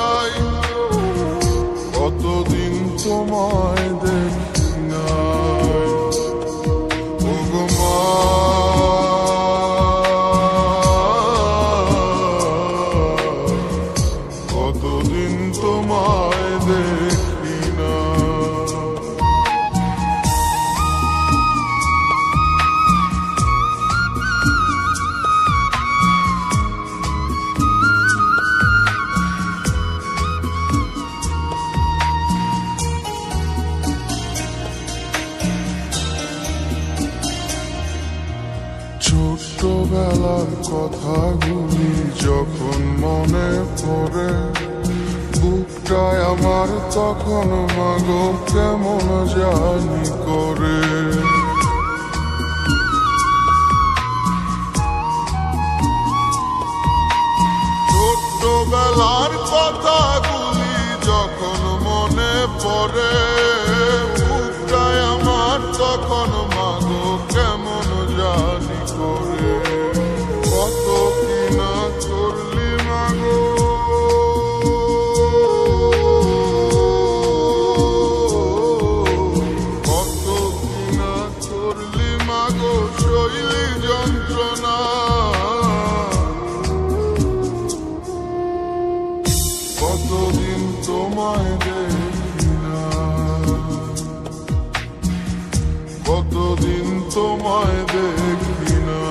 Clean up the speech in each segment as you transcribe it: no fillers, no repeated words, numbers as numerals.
ছাই, কতদিন তোমায় দেখি না। ওগো মা, কতদিন তোমায় দেখি না। ছোট্টবেলার কথাগুলি যখন মনে পড়ে, বুকটায় আমার তখন মাগো কেমন জানি করে। ছোট্টবেলার কথাগুলি যখন মনে পড়ে, বুকটায় আমার তখন মাগো কেমন জানি করে। কত কিনা করলি মাগো, কত কিনা করলি মাগো শৈলী যন্ত্রণা। কতদিন তোমায় দেখি না, কতদিন তোমায় দেখি না।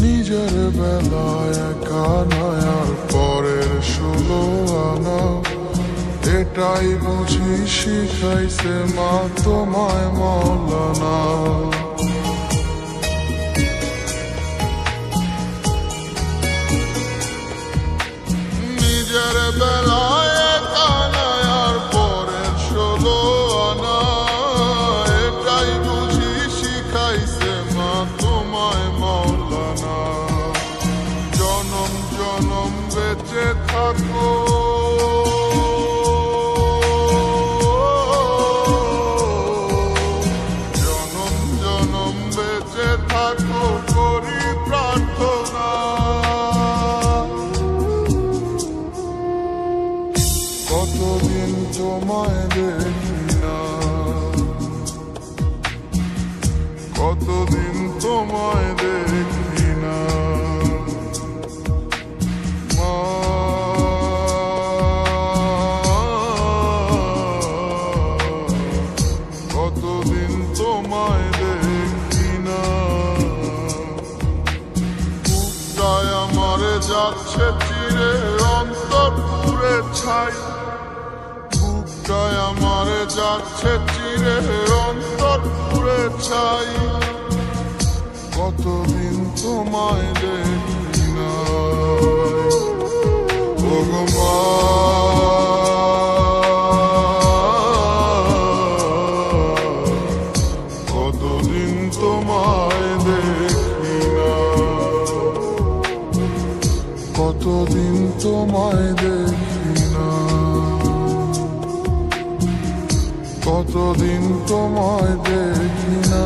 নিজের বেলায় একা নয় আর পরের 16 আনা, এটাই বুঝি শিখাইছে মা তোমায় মৌলানা। নিজের বেলায় একা নয় আর পরের 16 আনা, এটাই বুঝি শিখাইছে মা তোমায় মৌলানা। জনম জনম বেঁচে থাকো, জনম জনম বেঁচে থাকো করি প্রার্থনা। কতদিন তোমায় দেখি না, কতদিন তোমায় দেখি না। মা, কতদিন তোমায় দেখি না। বুকটায় আমারে যাচ্ছে চিরে অন্তর পুরে ছাই, বুকটায় আমারে যাচ্ছে চিরে অন্তর পুরে ছাই। কতদিন তোমায় দেখি না। ওগো মা, কতদিন তোমায় দেখি না, কতদিন তোমায় দেখি না, কতদিন তোমায় দেখি না।